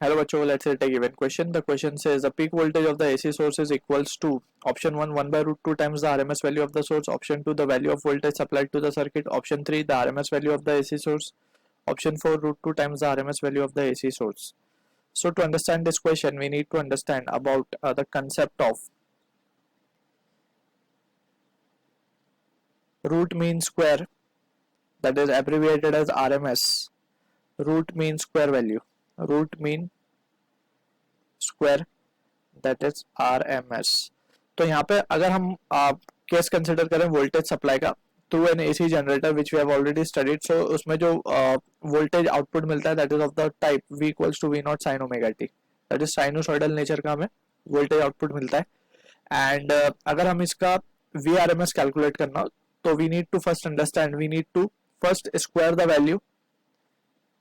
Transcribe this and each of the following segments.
Hello बच्चों, let's take a given question. The question says the peak voltage of the AC source is equals to option 1 by root 2 times the RMS value of the source, option 2 the value of voltage supplied to the circuit, option 3 the RMS value of the AC source, option 4 root 2 times the RMS value of the AC source. So to understand this question we need to understand about the concept of root mean square, that is abbreviated as RMS. Root mean square value, root mean square, that is RMS. तो यहाँ पे अगर हम case consider करें voltage supply का through an AC generator which we have already studied, so उसमें जो voltage output मिलता है that is of the type V equals to V naught sine omega t, that is sinusoidal nature का हमें voltage output मिलता है. And अगर हम इसका VRMS कैलकुलेट करना हो तो we need to first understand, we need to first square the value,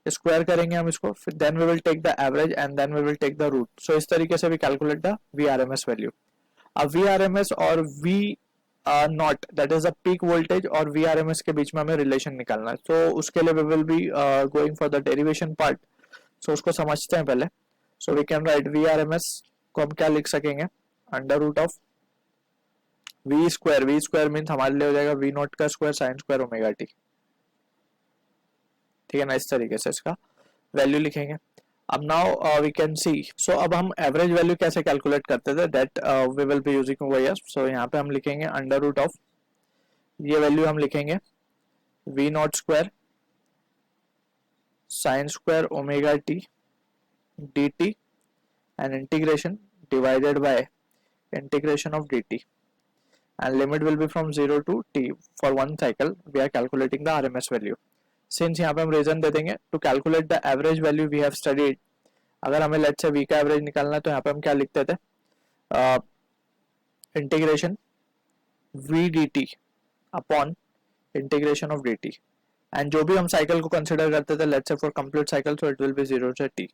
square करेंगे हम इसको, फिर then we will take the average and then we will take the root. So इस तरीके से we calculate the VRMS value. अब VRMS और V naught that is a peak voltage और VRMS के बीच में हमें रिलेशन निकालना है. तो उसके लिए we will be going for the derivation part. So उसको समझते हैं पहले. So we can write VRMS को हम क्या लिख सकेंगे, under root of V square means हमारे लिए हो जाएगा V नॉट का square sine square omega t. ठीक है ना, इस तरीके से इसका वैल्यू लिखेंगे. अब now we can see, so अब हम एवरेज वैल्यू कैसे कैलकुलेट करते थे, that we will be using over here. So यहाँ पे हम लिखेंगे अंडर रूट ऑफ, ये वैल्यू हम लिखेंगे V naught square sine square omega t d t and integration divided by integration of d t and limit will be from 0 to t. For one cycle we are calculating the RMS value. Since यहाँ पे हम reason दे देंगे to calculate the average value we have studied, अगर हमें let's say V का average निकालना है तो यहाँ पे हम क्या लिखते थे, integration V dt upon integration of dt, and जो भी हम साइकिल को कंसिडर करते थे let's say for complete cycle so it will be 0 से t.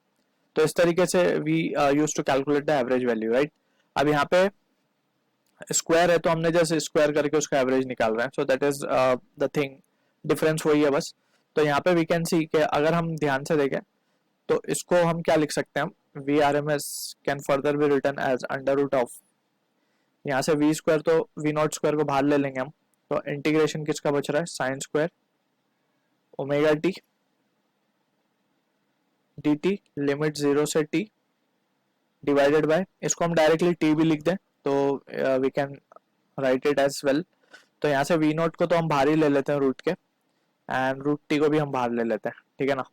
तो इस तरीके से we use to calculate the average value, right. अब यहाँ पे स्क्वायर है तो हमने जस्ट स्क्वायर करके उसका एवरेज निकाल रहे हैं. So that is the thing, difference वही है बस. तो यहाँ पे वी कैन सी कि अगर हम ध्यान से देखें तो इसको हम क्या लिख सकते हैं, हम VRMS can further be written as under root of, यहाँ से V स्क्वायर तो V नॉट स्क्वायर को बाहर ले लेंगे हम, तो इंटीग्रेशन किसका बच रहा है, sign square omega t d T limit 0 से t डिवाइडेड बाय, इसको हम डायरेक्टली t भी लिख दें तो we can write it as well. तो यहाँ से V नॉट को तो हम बाहर ही ले लेते हैं रूट के, एंड रूट टी को भी हम बाहर ले लेते हैं. ठीक है ना.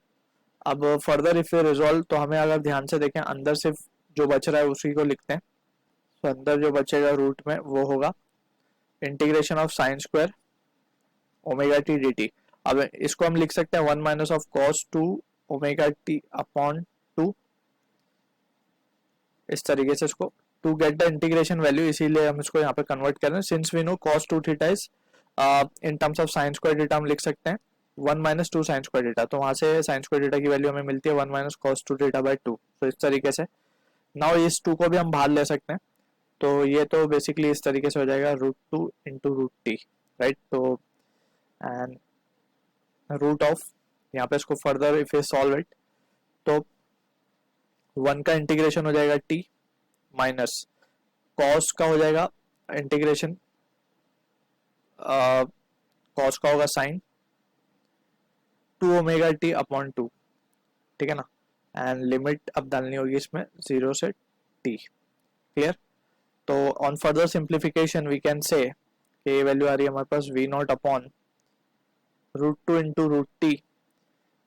अब फर्दर इफ यू रिजॉल्व तो हमें अगर ध्यान से देखें अंदर सिर्फ जो बच रहा है उसी को लिखते हैं. तो अंदर जो बचेगा रूट में वो होगा integration of sine square omega t d t. अब इसको हम लिख सकते हैं 1 minus of cos 2 omega t upon 2, इस तरीके से इसको to get the integration value, इसीलिए हम इसको यहाँ पे कन्वर्ट कर रहे हैं. Since we know cos 2 theta is in terms of sine square theta हम लिख सकते हैं 1 माइनस 2 साइन स्क्वायर थीटा. तो वहां से साइन स्क्वायर थीटा की वैल्यू हमें मिलती है 1 माइनस cos 2 थीटा बाय 2. तो इस तरीके से नाउ इस 2 को भी हम बाहर ले सकते हैं. तो ये तो बेसिकली इस तरीके से हो जाएगा root 2 into root t, right. तो एंड रूट ऑफ, यहाँ पे इसको further if you solve it तो 1 का इंटीग्रेशन हो जाएगा टी माइनस कॉस का हो जाएगा इंटीग्रेशन, कॉस का होगा साइन 2 ओमेगा टी अपॉन 2. ठीक है ना. एंड लिमिट अब डालनी होगी इसमें 0 से t. क्लियर. तो on further simplification we can say ये वैल्यू आ रही है हमारे पास V naught upon root 2 into root t.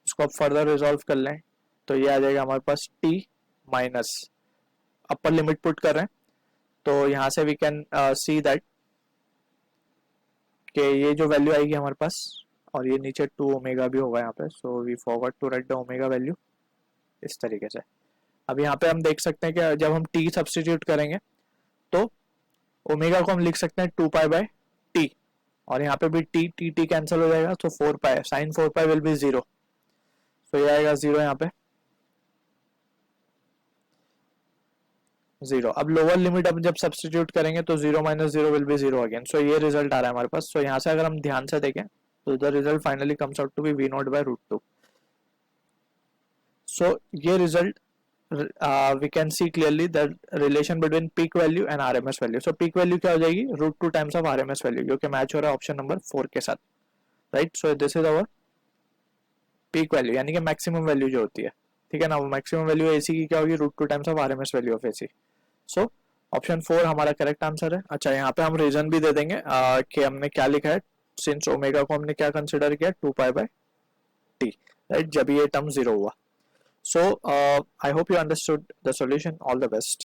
इसको अब फर्दर रिजॉल्व कर लें तो ये आ जाएगा हमारे पास t minus, upper limit put कर रहे हैं तो यहाँ से वी कैन सी दैट कि ये जो वैल्यू आएगी हमारे पास, और ये नीचे 2 ओमेगा भी होगा यहाँ पे, so we forgot to write the omega value इस तरीके से. अब यहाँ पे हम देख सकते हैं कि जब हम t सब्सटीट्यूट करेंगे तो ओमेगा को हम लिख सकते हैं 2 पाई बाय टी, और यहाँ पे भी टी कैंसिल हो जाएगा तो 4 पाई, साइन 4 पाई विल बी 0. तो ये आएगा 0 यहाँ पे 0. अब लोअर लिमिट अब जब सब्सटीट्यूट करेंगे तो 0 माइनस 0 विल बी 0 अगेन. सो ये रिजल्ट आ रहा है हमारे पास. सो यहाँ से अगर हम ध्यान से देखें तो the result finally comes out to be V naught by root 2. So ये result we can see clearly the relation between peak value and RMS value. So peak value क्या हो जाएगी, √2 times of RMS value, जो कि match हो रहा है option number 4 के साथ, right. So this is our peak value, यानी कि मैक्सिमम वैल्यू जो होती है, ठीक है ना. वो मैक्सिमम वैल्यू एसी की क्या होगी, √2 times of RMS value of AC. So option 4 हमारा करेक्ट आंसर है. अच्छा, यहाँ पे हम रीजन भी दे देंगे कि हमने क्या लिखा है. सिंस ओमेगा को हमने क्या कंसिडर किया, 2π/t, राइट, जब ये टर्म 0 हुआ. So I hope you understood the solution. All the best.